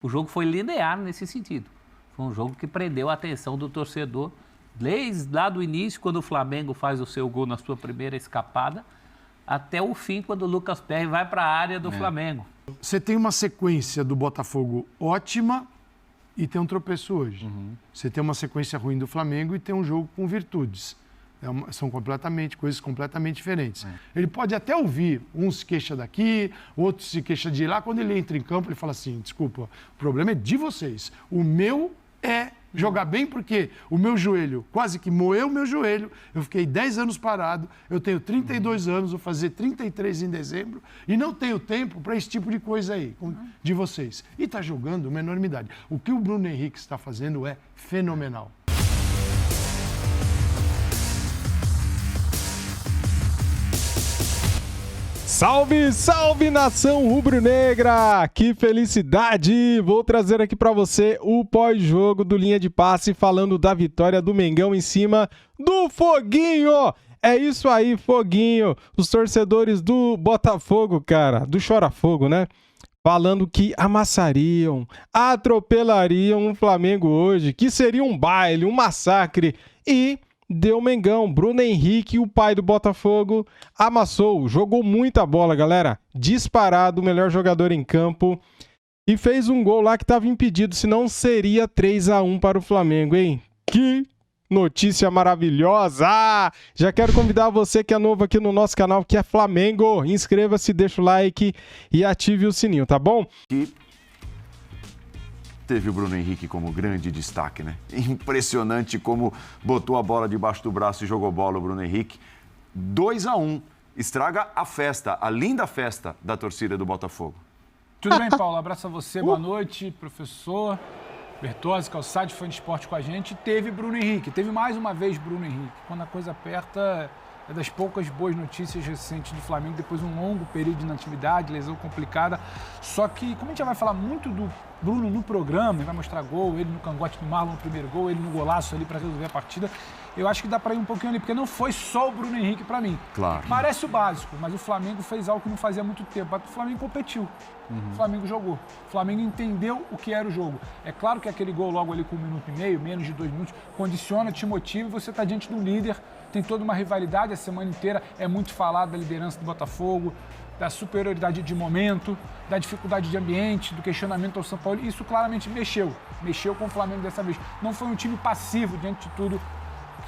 O jogo foi linear nesse sentido. Foi um jogo que prendeu a atenção do torcedor desde lá do início, quando o Flamengo faz o seu gol na sua primeira escapada, até o fim, quando o Lucas Perry vai para a área do Flamengo. Você tem uma sequência do Botafogo ótima e tem um tropeço hoje. Você tem uma sequência ruim do Flamengo e tem um jogo com virtudes. São coisas completamente diferentes. Ele pode até ouvir, um se queixa daqui, outro se queixa de lá. Quando ele entra em campo, ele fala assim, desculpa, o problema é de vocês. O meu é jogar bem porque o meu joelho quase que moeu o meu joelho. Eu fiquei 10 anos parado, eu tenho 32 anos, vou fazer 33 em dezembro e não tenho tempo para esse tipo de coisa aí, de vocês. E está jogando uma enormidade. O que o Bruno Henrique está fazendo é fenomenal. Salve, salve, nação rubro-negra! Que felicidade! Vou trazer aqui para você o pós-jogo do Linha de Passe falando da vitória do Mengão em cima do Foguinho! É isso aí, Foguinho! Os torcedores do Botafogo, cara, do Chora-Fogo, né? Falando que amassariam, atropelariam o Flamengo hoje, que seria um baile, um massacre e... deu Mengão, Bruno Henrique, o pai do Botafogo, amassou, jogou muita bola, galera. Disparado, o melhor jogador em campo. E fez um gol lá que estava impedido, senão seria 3-1 para o Flamengo, hein? Que notícia maravilhosa! Já quero convidar você que é novo aqui no nosso canal, que é Flamengo. Inscreva-se, deixa o like e ative o sininho, tá bom? Teve o Bruno Henrique como grande destaque, né? Impressionante como botou a bola debaixo do braço e jogou bola o Bruno Henrique. 2-1. Estraga a festa, a linda festa da torcida do Botafogo. Tudo bem, Paulo? Abraço a você, boa noite, professor Bertozzi, Calçade, fã de esporte com a gente. Teve Bruno Henrique, teve mais uma vez Bruno Henrique. Quando a coisa aperta, é das poucas boas notícias recentes do Flamengo, depois de um longo período de inatividade, lesão complicada. Só que, como a gente já vai falar muito do Bruno no programa, ele vai mostrar gol, ele no cangote do Marlon no primeiro gol, ele no golaço ali para resolver a partida, eu acho que dá para ir um pouquinho ali, porque não foi só o Bruno Henrique para mim. Claro. Parece o básico, mas o Flamengo fez algo que não fazia muito tempo. O Flamengo competiu, o Flamengo jogou, o Flamengo entendeu o que era o jogo. É claro que aquele gol logo ali com 1 minuto e meio, menos de 2 minutos, condiciona, te motiva e você está diante do líder, tem toda uma rivalidade, a semana inteira é muito falado da liderança do Botafogo, da superioridade de momento, da dificuldade de ambiente, do questionamento ao São Paulo. Isso claramente mexeu com o Flamengo dessa vez. Não foi um time passivo diante de tudo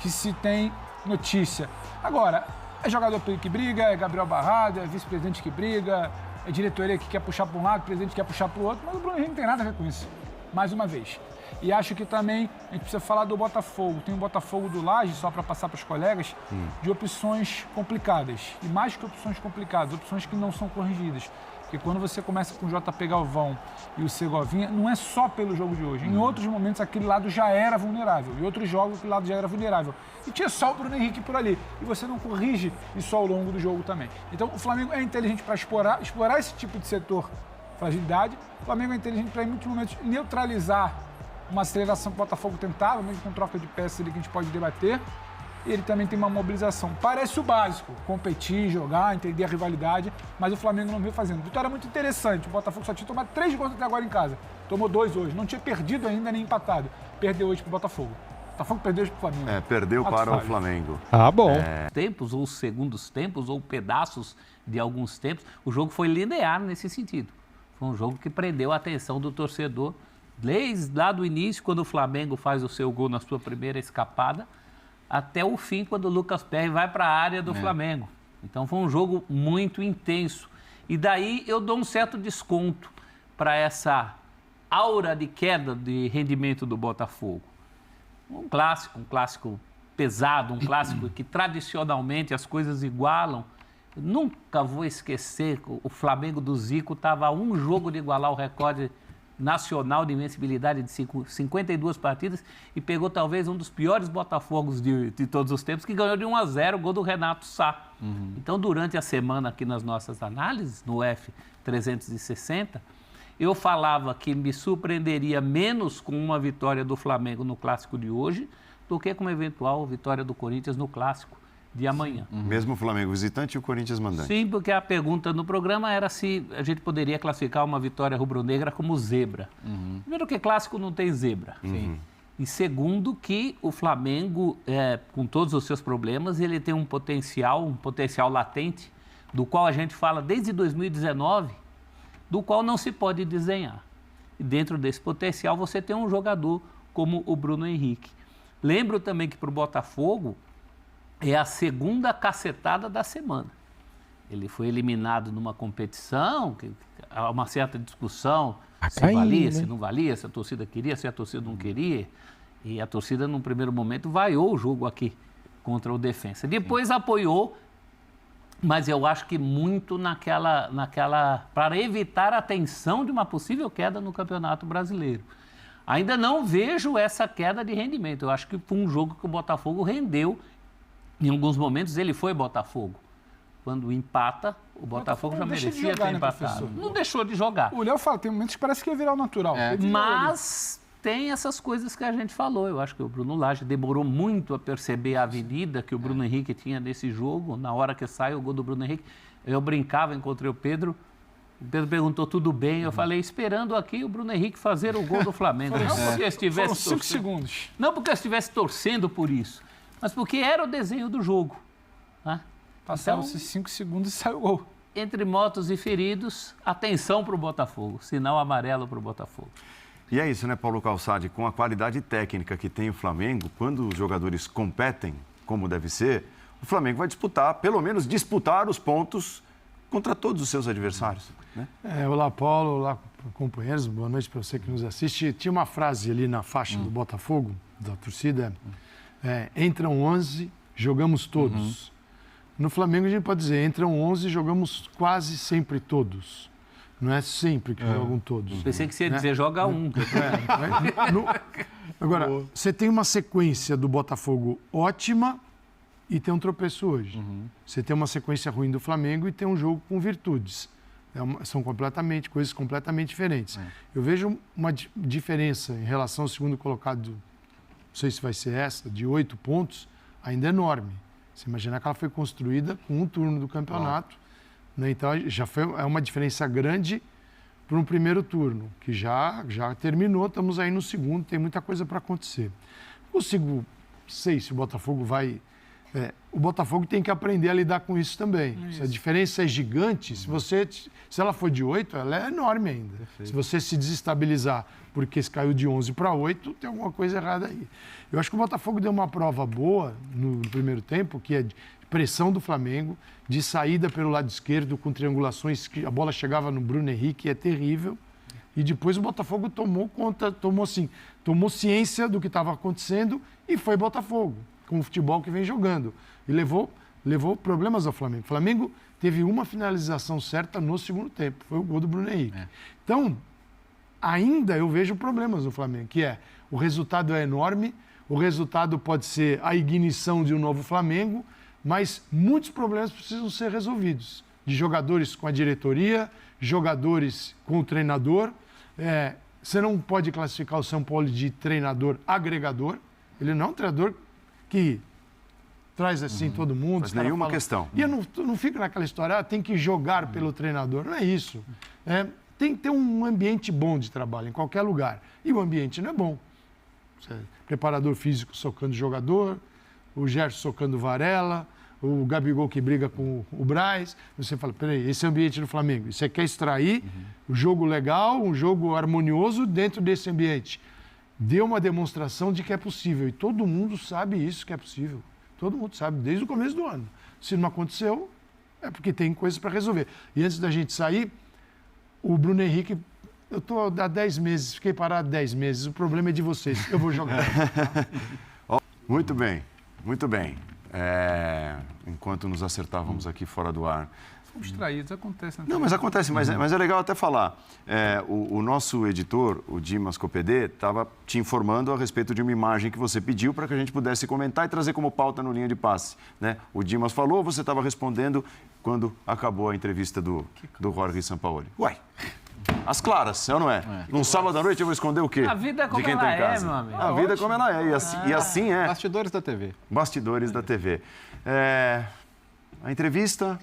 que se tem notícia. Agora, é jogador que briga, é Gabriel Barrado, é vice-presidente que briga, é diretoria que quer puxar para um lado, presidente que quer puxar para o outro, mas o Bruno Henrique não tem nada a ver com isso, mais uma vez. E acho que também a gente precisa falar do Botafogo. Tem o Botafogo do Laje, só para passar para os colegas, de opções complicadas. E mais que opções complicadas, opções que não são corrigidas. Porque quando você começa com o JP Galvão e o Segovinha, não é só pelo jogo de hoje. Em outros momentos, aquele lado já era vulnerável. Em outros jogos, aquele lado já era vulnerável. E tinha só o Bruno Henrique por ali. E você não corrige isso ao longo do jogo também. Então, o Flamengo é inteligente para explorar esse tipo de setor, fragilidade. O Flamengo é inteligente para, em muitos momentos, neutralizar uma aceleração que o Botafogo tentava, mesmo com troca de peças ali que a gente pode debater. E ele também tem uma mobilização. Parece o básico, competir, jogar, entender a rivalidade, mas o Flamengo não veio fazendo. Vitória muito interessante, o Botafogo só tinha tomado 3 gols até agora em casa. Tomou 2 hoje, não tinha perdido ainda nem empatado. Perdeu hoje pro Botafogo. O Botafogo perdeu hoje pro Flamengo. Perdeu para o Flamengo. Ah, bom. Tempos, ou segundos tempos, ou pedaços de alguns tempos, o jogo foi linear nesse sentido. Foi um jogo que prendeu a atenção do torcedor desde lá do início, quando o Flamengo faz o seu gol na sua primeira escapada, até o fim, quando o Lucas Perry vai para a área do Flamengo. Então foi um jogo muito intenso. E daí eu dou um certo desconto para essa aura de queda de rendimento do Botafogo. Um clássico pesado, um clássico que tradicionalmente as coisas igualam. Eu nunca vou esquecer, o Flamengo do Zico estava a um jogo de igualar o recorde nacional de invencibilidade de 52 partidas e pegou talvez um dos piores Botafogos de todos os tempos, que ganhou de 1-0 o gol do Renato Sá. Então, durante a semana aqui nas nossas análises, no F360, eu falava que me surpreenderia menos com uma vitória do Flamengo no Clássico de hoje do que com uma eventual vitória do Corinthians no Clássico de amanhã. Mesmo o Flamengo visitante e o Corinthians mandante. Sim, porque a pergunta no programa era se a gente poderia classificar uma vitória rubro-negra como zebra. Primeiro que clássico não tem zebra. E segundo que o Flamengo, com todos os seus problemas, ele tem um potencial latente, do qual a gente fala desde 2019, do qual não se pode desenhar. E dentro desse potencial você tem um jogador como o Bruno Henrique. Lembro também que para o Botafogo é a segunda cacetada da semana. Ele foi eliminado numa competição, que há uma certa discussão se valia, né? Se não valia, se a torcida queria, se a torcida não queria. E a torcida, num primeiro momento, vaiou o jogo aqui contra o Defensa. Depois apoiou, mas eu acho que muito para evitar a tensão de uma possível queda no Campeonato Brasileiro. Ainda não vejo essa queda de rendimento. Eu acho que foi um jogo que o Botafogo rendeu. Em alguns momentos ele foi Botafogo. Quando empata, o Botafogo já merecia ter empatado. Não deixou de jogar. O Léo fala, tem momentos que parece que ia virar o natural. Mas tem essas coisas que a gente falou. Eu acho que o Bruno Lage demorou muito a perceber a avenida que o Bruno Henrique tinha nesse jogo. Na hora que sai o gol do Bruno Henrique, eu brincava, encontrei o Pedro. O Pedro perguntou, tudo bem? Eu falei, esperando aqui o Bruno Henrique fazer o gol do Flamengo. Não porque eu estivesse 5 segundos. Não porque eu estivesse torcendo por isso, mas porque era o desenho do jogo. Né? Passaram esses 5 segundos e saiu o gol. Entre mortos e feridos, atenção para o Botafogo. Sinal amarelo para o Botafogo. E é isso, né, Paulo Calçade? Com a qualidade técnica que tem o Flamengo, quando os jogadores competem como deve ser, o Flamengo vai disputar, pelo menos disputar os pontos contra todos os seus adversários. Né? Olá, Paulo, olá, companheiros, boa noite para você que nos assiste. Tinha uma frase ali na faixa do Botafogo, da torcida, entram 11, jogamos todos. No Flamengo a gente pode dizer, entram 11, jogamos quase sempre todos. Não é sempre que jogam todos. Pensei que você ia dizer, joga um. Agora, você tem uma sequência do Botafogo ótima e tem um tropeço hoje. Você tem uma sequência ruim do Flamengo e tem um jogo com virtudes. São coisas completamente diferentes. Eu vejo uma diferença em relação ao segundo colocado, não sei se vai ser essa, de 8 pontos, ainda enorme. Você imaginar que ela foi construída com um turno do campeonato. Né? Então, é uma diferença grande para um primeiro turno, que já terminou, estamos aí no segundo, tem muita coisa para acontecer. Não sei se o Botafogo vai... o Botafogo tem que aprender a lidar com isso também. Se a diferença é gigante, se ela for de 8, ela é enorme ainda. Perfeito. Se você se desestabilizar porque se caiu de 11 para 8, tem alguma coisa errada aí. Eu acho que o Botafogo deu uma prova boa no primeiro tempo, que é de pressão do Flamengo, de saída pelo lado esquerdo, com triangulações, que a bola chegava no Bruno Henrique, é terrível. E depois o Botafogo tomou ciência do que estava acontecendo e foi Botafogo, com o futebol que vem jogando. E levou problemas ao Flamengo. O Flamengo teve uma finalização certa no segundo tempo, foi o gol do Bruno Henrique. Então, ainda eu vejo problemas no Flamengo, que o resultado é enorme, o resultado pode ser a ignição de um novo Flamengo, mas muitos problemas precisam ser resolvidos. De jogadores com a diretoria, jogadores com o treinador. Você não pode classificar o São Paulo de treinador agregador. Ele não é um treinador que traz assim todo mundo. Mas nenhuma questão. E eu não fico naquela história, tem que jogar pelo treinador. Não é isso. Tem que ter um ambiente bom de trabalho em qualquer lugar. E o ambiente não é bom. Preparador físico socando jogador, o Gerson socando Varela, o Gabigol que briga com o Braz. Você fala, peraí, esse é o ambiente do Flamengo. E você quer extrair um jogo legal, um jogo harmonioso dentro desse ambiente. Deu uma demonstração de que é possível. E todo mundo sabe isso que é possível. Todo mundo sabe, desde o começo do ano. Se não aconteceu, é porque tem coisas para resolver. E antes da gente sair, o Bruno Henrique, eu estou há 10 meses, fiquei parado 10 meses. O problema é de vocês, eu vou jogar. Muito bem, muito bem. Enquanto nos acertávamos aqui fora do ar. Fomos distraídos, acontece. Não, mas acontece, mas é legal até falar. O nosso editor, o Dimas Copedê, estava te informando a respeito de uma imagem que você pediu para que a gente pudesse comentar e trazer como pauta no Linha de Passe. Né? O Dimas falou, você estava respondendo quando acabou a entrevista do Jorge Sampaoli. Uai! As claras, é ou não é? Num sábado à noite eu vou esconder o quê? A vida é como de quem ela tá em é, casa. meu amigo. A vida é como ela é. E assim é. Bastidores da TV. Bastidores da TV. A entrevista,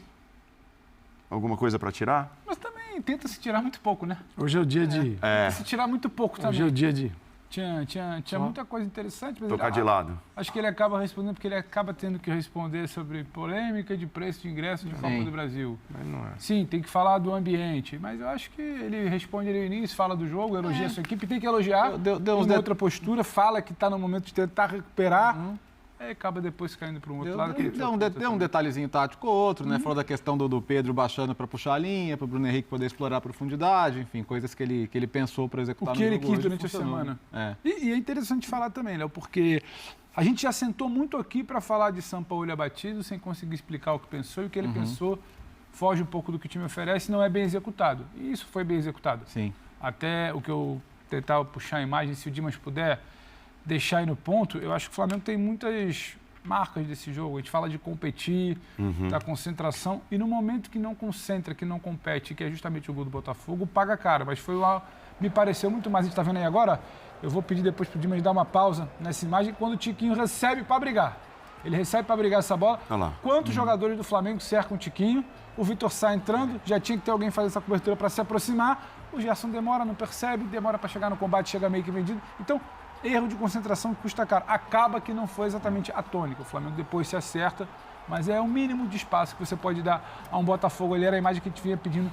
alguma coisa para tirar? Mas também tenta se tirar muito pouco, né? Hoje é o dia de... Tenta se tirar muito pouco também. Hoje é o dia de... Tinha muita coisa interessante, mas Tocar de lado. acho que ele acaba respondendo porque ele acaba tendo que responder sobre polêmica de preço de ingresso de Copa do Brasil. Mas não é. Sim, tem que falar do ambiente, mas eu acho que ele responde ali no início, fala do jogo, elogia a sua equipe, tem que elogiar, Deu uma outra postura, fala que está no momento de tentar recuperar, aí acaba depois caindo para um outro lado. Deu um detalhezinho tático ou outro, né? Falou da questão do Pedro baixando para puxar a linha, para o Bruno Henrique poder explorar a profundidade, enfim, coisas que ele pensou para executar O que no ele jogo quis hoje, durante a funcionou, semana. né? E é interessante falar também, Léo, porque a gente já sentou muito aqui para falar de Sampaoli abatido, sem conseguir explicar o que pensou, e o que ele pensou foge um pouco do que o time oferece e não é bem executado. E isso foi bem executado. Sim. Até o que eu tentava puxar a imagem, se o Dimas puder deixar aí no ponto, eu acho que o Flamengo tem muitas marcas desse jogo. A gente fala de competir, da concentração, e no momento que não concentra, que não compete, que é justamente o gol do Botafogo, paga caro. Mas foi lá, me pareceu muito mais. A gente está vendo aí agora, eu vou pedir depois para o Dimas dar uma pausa nessa imagem, quando o Tiquinho recebe para brigar. Ele recebe para brigar essa bola. Olha lá. Quantos jogadores do Flamengo cercam o Tiquinho? O Vitor Sá entrando, já tinha que ter alguém fazer essa cobertura para se aproximar. O Gerson demora, não percebe, demora para chegar no combate, chega meio que vendido. Então, erro de concentração que custa caro. Acaba que não foi exatamente a tônica. O Flamengo depois se acerta, mas é o mínimo de espaço que você pode dar a um Botafogo. Ali era a imagem que a gente vinha pedindo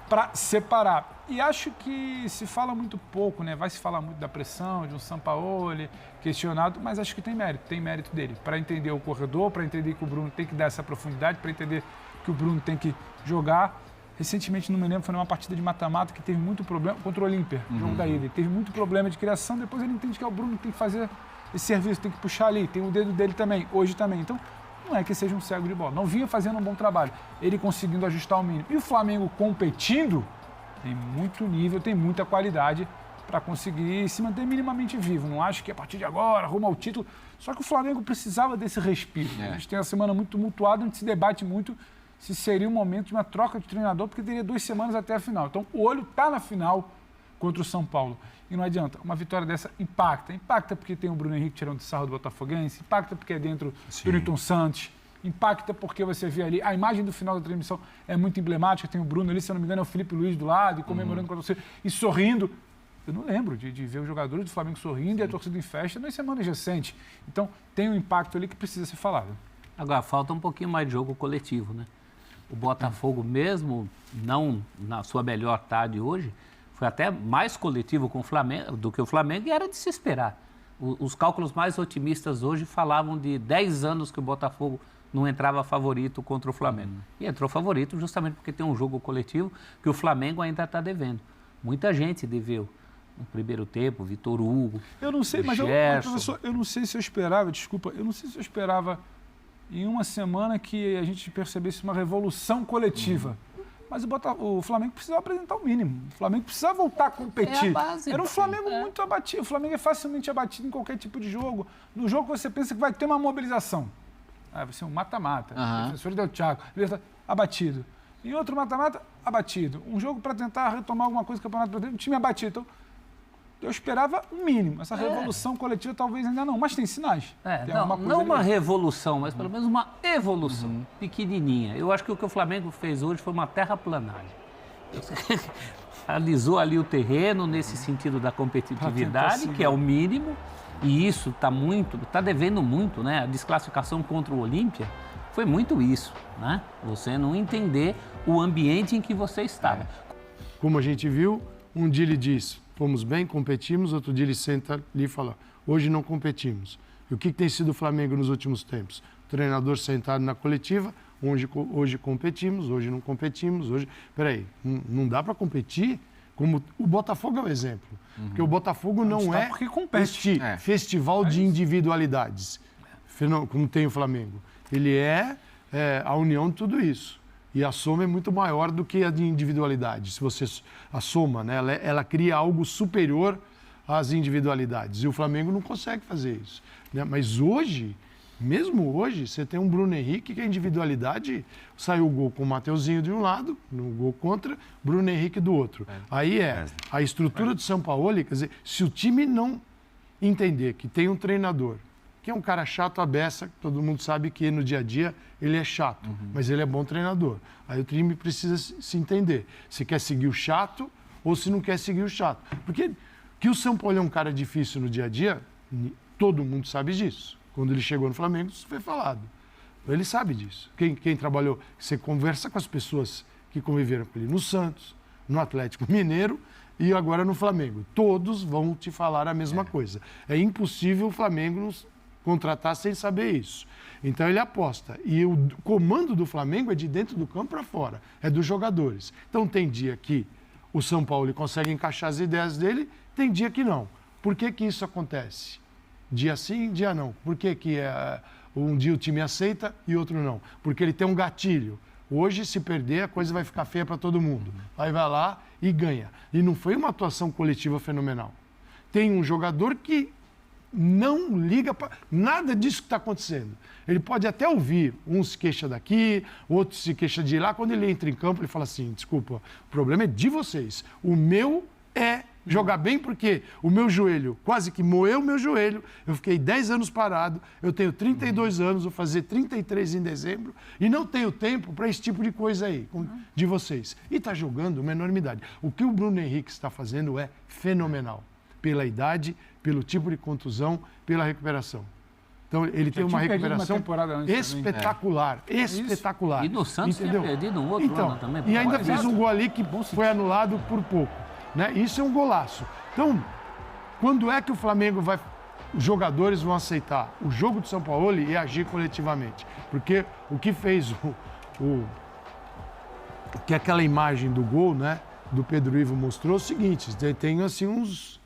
para separar. E acho que se fala muito pouco, né? Vai se falar muito da pressão, de um Sampaoli questionado, mas acho que tem mérito dele. Para entender o corredor, para entender que o Bruno tem que dar essa profundidade, para entender que o Bruno tem que jogar. Recentemente, não me lembro, foi numa partida de mata-mata que teve muito problema contra o Olímpia, jogo da ida. Ele teve muito problema de criação, depois ele entende que é o Bruno que tem que fazer esse serviço, tem que puxar ali, tem o dedo dele também, hoje também. Então, não é que seja um cego de bola. Não vinha fazendo um bom trabalho, ele conseguindo ajustar o mínimo. E o Flamengo competindo, tem muito nível, tem muita qualidade para conseguir se manter minimamente vivo. Não acho que a partir de agora, rumo ao título. Só que o Flamengo precisava desse respiro. A gente tem uma semana muito tumultuada, onde se debate muito se seria o momento de uma troca de treinador, porque teria 2 semanas até a final. Então, o olho está na final contra o São Paulo. E não adianta, uma vitória dessa impacta. Impacta porque tem o Bruno Henrique tirando sarro do Botafoguense, impacta porque é dentro do Newton Santos, impacta porque você vê ali, a imagem do final da transmissão é muito emblemática, tem o Bruno ali, se eu não me engano, é o Felipe Luiz do lado, e comemorando com você, e sorrindo. Eu não lembro de ver os jogadores do Flamengo sorrindo e a torcida em festa nas semanas recentes. Então, tem um impacto ali que precisa ser falado. Agora, falta um pouquinho mais de jogo coletivo, né? O Botafogo, mesmo não na sua melhor tarde hoje, foi até mais coletivo com o Flamengo, do que o Flamengo, e era de se esperar. Os cálculos mais otimistas hoje falavam de 10 anos que o Botafogo não entrava favorito contra o Flamengo. E entrou favorito justamente porque tem um jogo coletivo que o Flamengo ainda está devendo. Muita gente deveu. No primeiro tempo, Vitor Hugo, eu não sei, mas professor, eu não sei se eu esperava, desculpa, eu não sei se eu esperava em uma semana que a gente percebesse uma revolução coletiva. Mas o Flamengo precisava apresentar o mínimo. O Flamengo precisava voltar a competir. É a base, era um Flamengo muito abatido. O Flamengo é facilmente abatido em qualquer tipo de jogo. No jogo você pensa que vai ter uma mobilização. Vai ser um mata-mata. Defensor del Chaco. Abatido. Em outro mata-mata, abatido. Um jogo para tentar retomar alguma coisa do Campeonato Brasileiro, o time abatido. Então, eu esperava o mínimo. Essa revolução coletiva talvez ainda não, mas tem sinais. Não uma revolução, mas pelo menos uma evolução pequenininha. Eu acho que o que o Flamengo fez hoje foi uma terraplanagem. Alisou ali o terreno nesse sentido da competitividade, que é o mínimo, e isso está devendo muito, né? A desclassificação contra o Olímpia foi muito isso, né? Você não entender o ambiente em que você estava. Como a gente viu, um dia ele diz, fomos bem, competimos, outro dia ele senta ali e fala, hoje não competimos. E o que tem sido o Flamengo nos últimos tempos? O treinador sentado na coletiva, hoje competimos, hoje não competimos, hoje... Peraí, não dá para competir? Como o Botafogo é o exemplo. Porque o Botafogo não é este festival de individualidades, como tem o Flamengo. Ele é a união de tudo isso. E a soma é muito maior do que a de individualidade. Se você a soma, né, ela cria algo superior às individualidades. E o Flamengo não consegue fazer isso, né? Mas hoje Mesmo hoje, você tem um Bruno Henrique que a individualidade saiu o gol com o Mateuzinho de um lado, no gol contra, Bruno Henrique do outro. Aí a estrutura do São Paulo, quer dizer, se o time não entender que tem um treinador, que é um cara chato à beça, todo mundo sabe que no dia a dia ele é chato, mas ele é bom treinador. Aí o time precisa se entender, se quer seguir o chato ou se não quer seguir o chato. Porque que o São Paulo é um cara difícil no dia a dia, todo mundo sabe disso. Quando ele chegou no Flamengo, isso foi falado. Ele sabe disso. Quem trabalhou, você conversa com as pessoas que conviveram com ele no Santos, no Atlético Mineiro e agora no Flamengo. Todos vão te falar a mesma coisa. É impossível o Flamengo nos contratar sem saber isso. Então ele aposta. E o comando do Flamengo é de dentro do campo para fora. É dos jogadores. Então tem dia que o São Paulo consegue encaixar as ideias dele, tem dia que não. Por que que isso acontece? Dia sim, dia não. Por que que um dia o time aceita e outro não? Porque ele tem um gatilho. Hoje, se perder, a coisa vai ficar feia para todo mundo. Aí vai lá e ganha. E não foi uma atuação coletiva fenomenal. Tem um jogador que não liga para nada disso que está acontecendo. Ele pode até ouvir, um se queixa daqui, outro se queixa de lá. Quando ele entra em campo, ele fala assim, desculpa, o problema é de vocês. O meu é jogar bem, porque o meu joelho quase que moeu o meu joelho, eu fiquei 10 anos parado, eu tenho 32 anos, vou fazer 33 em dezembro, e não tenho tempo para esse tipo de coisa aí, de vocês. E está jogando uma enormidade. O que o Bruno Henrique está fazendo é fenomenal, pela idade, pelo tipo de contusão, pela recuperação. Então, ele tem uma recuperação espetacular, espetacular. E no Santos tinha perdido um outro ano também. E ainda fez um gol ali que foi anulado por pouco. Né? Isso é um golaço. Então, quando é que o Flamengo vai... Os jogadores vão aceitar o jogo do São Paulo e agir coletivamente? Porque o que fez que aquela imagem do gol, né, do Pedro Ivo mostrou é o seguinte, tem assim uns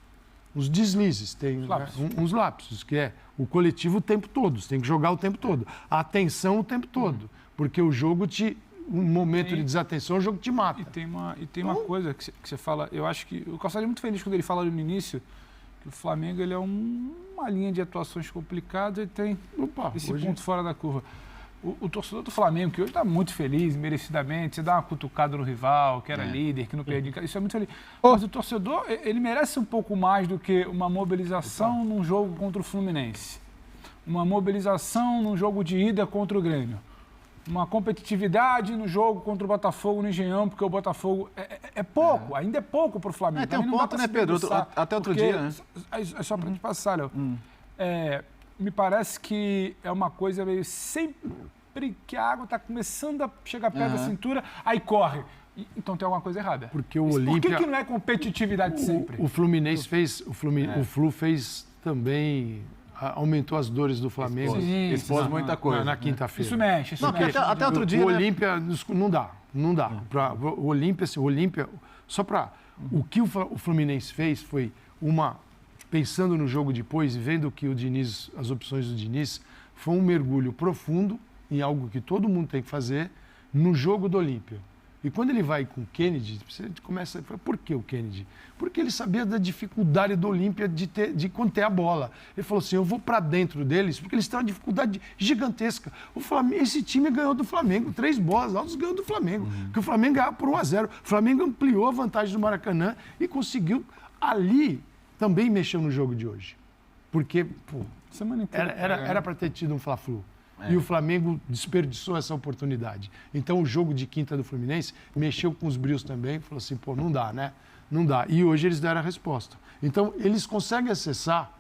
deslizes, tem uns lapsos, que é o coletivo o tempo todo, você tem que jogar o tempo todo, a atenção o tempo todo, porque o jogo um momento de desatenção, o jogo te mata. E tem uma coisa que você fala, eu acho que o Calçado é muito feliz quando ele fala no início que o Flamengo ele é uma linha de atuações complicadas e tem esse ponto fora da curva. O torcedor do Flamengo, que hoje está muito feliz, merecidamente, você dá uma cutucada no rival, que era líder, que não perdia, isso é muito feliz. Mas o torcedor, ele merece um pouco mais do que uma mobilização num jogo contra o Fluminense, uma mobilização num jogo de ida contra o Grêmio, uma competitividade no jogo contra o Botafogo no Engenhão, porque o Botafogo é pouco, ainda é pouco para o Flamengo. Tem um ponto, né, Pedro? Até outro dia, né? É só para a gente passar, Léo. Me parece que é uma coisa meio sempre que a água está começando a chegar perto da cintura, aí corre. Então tem alguma coisa errada. Porque o Olímpia... Por que não é competitividade sempre? O Fluminense fez... O Flu fez também... Aumentou as dores do Flamengo. Expôs muita coisa. Na quinta-feira. Isso mexe. Até outro dia, o Olímpia, não dá. O Olímpia, só para... O que o Fluminense fez foi pensando no jogo depois e vendo que as opções do Diniz, foi um mergulho profundo em algo que todo mundo tem que fazer no jogo do Olímpia. E quando ele vai com o Kennedy, você começa a falar, por que o Kennedy? Porque ele sabia da dificuldade do Olímpia de conter a bola. Ele falou assim, eu vou para dentro deles, porque eles têm uma dificuldade gigantesca. Esse time ganhou do Flamengo, 3 bolas altas ganhou do Flamengo, porque o Flamengo ganhava por 1-0. O Flamengo ampliou a vantagem do Maracanã e conseguiu ali também mexer no jogo de hoje. Porque, era para ter tido um Fla-Flu. E o Flamengo desperdiçou essa oportunidade. Então, o jogo de quinta do Fluminense mexeu com os brios também, falou assim, não dá, né? Não dá. E hoje eles deram a resposta. Então, eles conseguem acessar,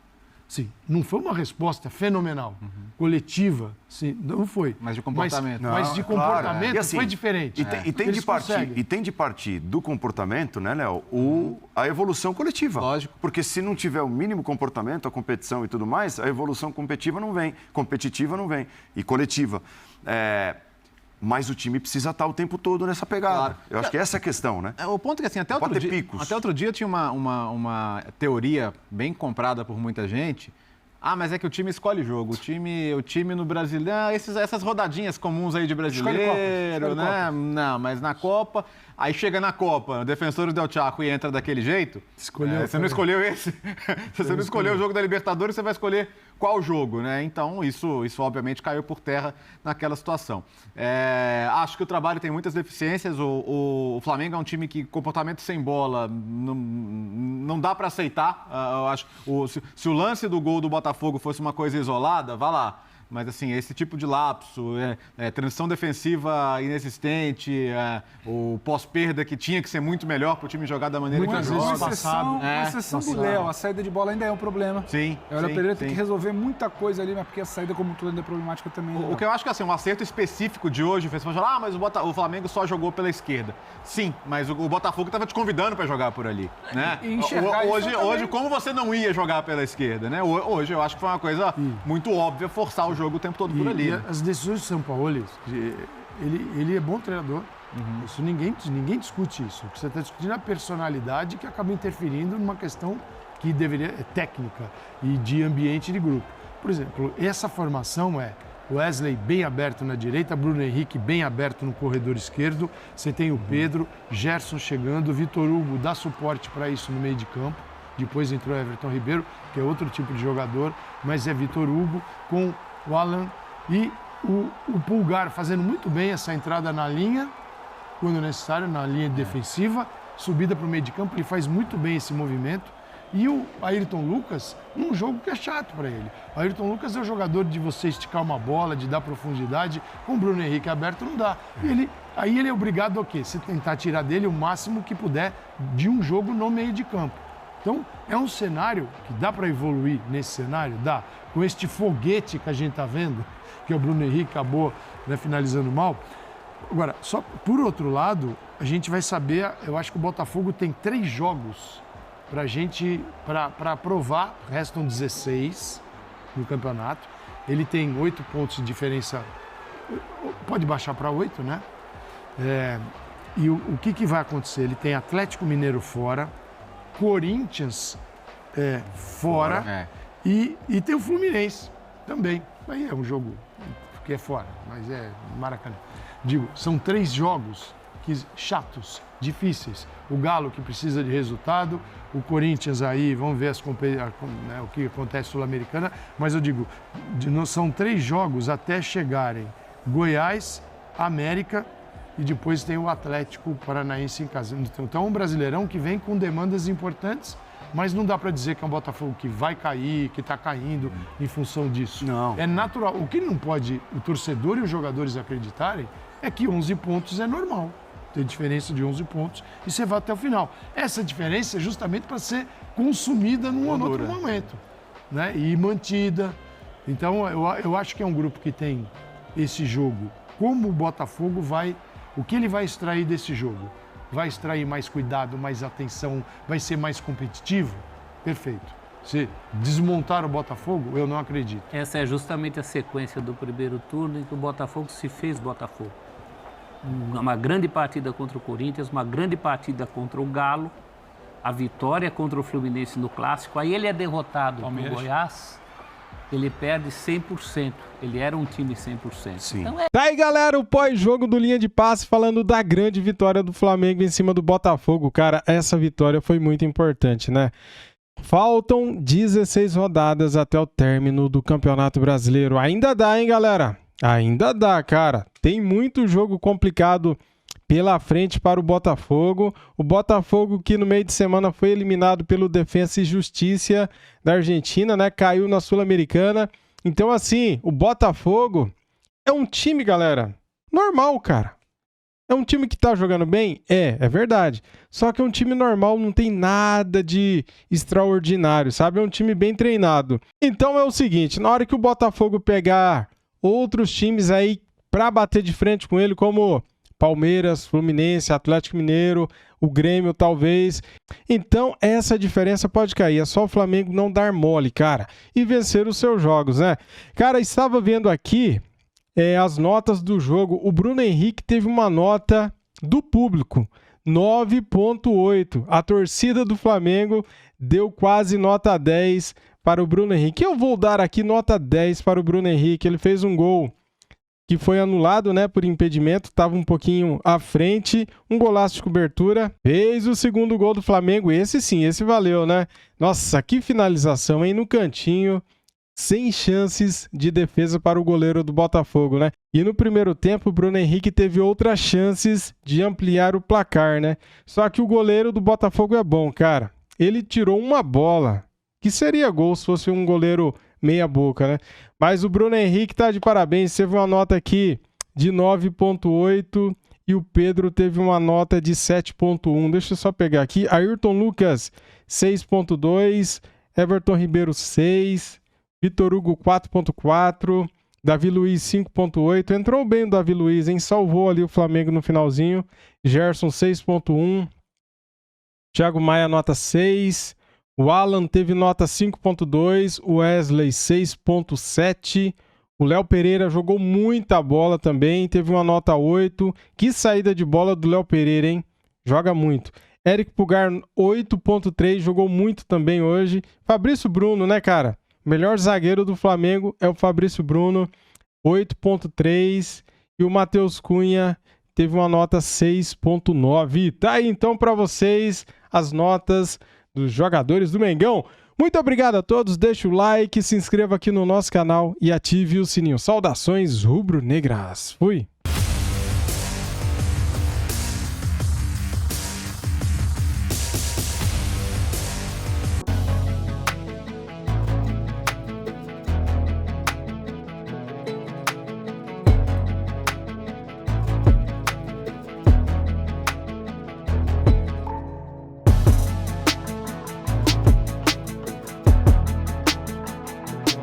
sim, não foi uma resposta fenomenal, coletiva, sim, não foi. Mas de comportamento. Mas de comportamento E assim, foi diferente. E tem de partir do comportamento, né, Léo, a evolução coletiva. Lógico. Porque se não tiver o mínimo comportamento, a competição e tudo mais, a evolução competitiva não vem, e coletiva. Mas o time precisa estar o tempo todo nessa pegada. Claro. Eu acho que essa é a questão, né? O ponto é que, assim, até outro dia tinha uma teoria bem comprada por muita gente. Mas é que o time escolhe jogo. O time no Brasileiro... essas rodadinhas comuns aí de brasileiro, né? Não, mas na Copa... Aí chega na Copa, o Defensores del Chaco e entra daquele jeito. Você não escolheu esse. Se você não escolheu o jogo da Libertadores, você vai escolher qual jogo, né? Então, isso obviamente caiu por terra naquela situação. Acho que o trabalho tem muitas deficiências. O Flamengo é um time que comportamento sem bola não dá para aceitar. Eu acho, se o lance do gol do Botafogo fosse uma coisa isolada, vá lá. Mas, assim, esse tipo de lapso, transição defensiva inexistente, o pós-perda que tinha que ser muito melhor para o time jogar da maneira que joga. Com exceção do Léo, a saída de bola ainda é um problema. Sim. O Léo Pereira tem que resolver muita coisa ali, mas porque a saída como tudo ainda é problemática também. O que eu acho que assim, um acerto específico de hoje, você pode falar, mas o Flamengo só jogou pela esquerda. Sim, mas o Botafogo estava te convidando para jogar por ali. Né? E enxergar hoje, como você não ia jogar pela esquerda, né? Hoje eu acho que foi uma coisa muito óbvia forçar o jogo o tempo todo por ali. E as decisões do São Paulo, ele é bom treinador. Isso ninguém discute isso. O que você está discutindo é a personalidade que acaba interferindo numa questão que deveria é técnica e de ambiente de grupo. Por exemplo, essa formação é Wesley bem aberto na direita, Bruno Henrique bem aberto no corredor esquerdo, você tem o Pedro, Gerson chegando, Vitor Hugo dá suporte para isso no meio de campo. Depois entrou Everton Ribeiro, que é outro tipo de jogador, mas é Vitor Hugo com o Alan e o Pulgar fazendo muito bem essa entrada na linha, quando necessário, na linha defensiva, subida para o meio de campo, ele faz muito bem esse movimento. E o Ayrton Lucas, num jogo que é chato para ele. O Ayrton Lucas é o jogador de você esticar uma bola, de dar profundidade. Com o Bruno Henrique aberto não dá. Aí ele é obrigado a quê? Você tentar tirar dele o máximo que puder de um jogo no meio de campo. Então, é um cenário que dá para evoluir nesse cenário, dá. Com este foguete que a gente está vendo, que é o Bruno Henrique, acabou finalizando mal. Agora, só por outro lado, a gente vai saber, eu acho que o Botafogo tem 3 jogos para provar, restam 16 no campeonato. Ele tem 8 pontos de diferença, pode baixar para 8, né? E o que vai acontecer? Ele tem Atlético Mineiro fora, Corinthians fora e tem o Fluminense também. Aí é um jogo que é fora, mas é Maracanã. Digo, são 3 jogos chatos, difíceis. O Galo que precisa de resultado, o Corinthians aí, vamos ver o que acontece Sul-Americana, mas eu digo, são 3 jogos até chegarem Goiás, América e depois tem o Atlético Paranaense em casa. Então é um Brasileirão que vem com demandas importantes, mas não dá para dizer que é um Botafogo que vai cair, que está caindo em função disso. Não. É natural. O que não pode o torcedor e os jogadores acreditarem é que 11 pontos é normal. Tem diferença de 11 pontos e você vai até o final. Essa diferença é justamente para ser consumida num ou outro momento, né? E mantida. Então, eu acho que é um grupo que tem esse jogo. Como o Botafogo o que ele vai extrair desse jogo? Vai extrair mais cuidado, mais atenção, vai ser mais competitivo? Perfeito. Se desmontar o Botafogo, eu não acredito. Essa é justamente a sequência do primeiro turno em que o Botafogo se fez Botafogo. Uma grande partida contra o Corinthians, uma grande partida contra o Galo, a vitória contra o Fluminense no Clássico. Aí ele é derrotado pelo Goiás, ele perde 100%. Ele era um time 100%. Sim. Então Tá aí, galera, o pós-jogo do Linha de Passe falando da grande vitória do Flamengo em cima do Botafogo. Cara, essa vitória foi muito importante, né? Faltam 16 rodadas até o término do Campeonato Brasileiro. Ainda dá, hein, galera? Ainda dá, cara. Tem muito jogo complicado pela frente para o Botafogo. O Botafogo que no meio de semana foi eliminado pelo Defensa e Justiça da Argentina, né? Caiu na Sul-Americana. Então, assim, o Botafogo é um time, galera, normal, cara. É um time que tá jogando bem? É verdade. Só que é um time normal, não tem nada de extraordinário, sabe? É um time bem treinado. Então é o seguinte, na hora que o Botafogo pegar outros times aí pra bater de frente com ele, como Palmeiras, Fluminense, Atlético Mineiro, o Grêmio talvez, então essa diferença pode cair. É só o Flamengo não dar mole, cara, e vencer os seus jogos, né? Cara, estava vendo aqui as notas do jogo. O Bruno Henrique teve uma nota do público, 9.8. A torcida do Flamengo deu quase nota 10 para o Bruno Henrique. Eu vou dar aqui nota 10 para o Bruno Henrique. Ele fez um gol que foi anulado, né, por impedimento, estava um pouquinho à frente, um golaço de cobertura, fez o segundo gol do Flamengo, esse sim, esse valeu, né? Nossa, que finalização, hein, no cantinho, sem chances de defesa para o goleiro do Botafogo, né? E no primeiro tempo, o Bruno Henrique teve outras chances de ampliar o placar, né? Só que o goleiro do Botafogo é bom, cara. Ele tirou uma bola, que seria gol se fosse um goleiro meia boca, né? Mas o Bruno Henrique tá de parabéns, teve uma nota aqui de 9.8 e o Pedro teve uma nota de 7.1. Deixa eu só pegar aqui. Ayrton Lucas, 6.2, Everton Ribeiro, 6, Vitor Hugo, 4.4, Davi Luiz, 5.8. Entrou bem o Davi Luiz, hein? Salvou ali o Flamengo no finalzinho. Gerson, 6.1. Thiago Maia, nota 6. O Alan teve nota 5.2, o Wesley 6.7, o Léo Pereira jogou muita bola também, teve uma nota 8. Que saída de bola do Léo Pereira, hein? Joga muito. Eric Pulgar 8.3, jogou muito também hoje. Fabrício Bruno, né, cara? O melhor zagueiro do Flamengo é o Fabrício Bruno, 8.3. E o Matheus Cunha teve uma nota 6.9. Tá aí então para vocês as notas dos jogadores do Mengão. Muito obrigado a todos, deixa o like, se inscreva aqui no nosso canal e ative o sininho. Saudações rubro-negras. Fui!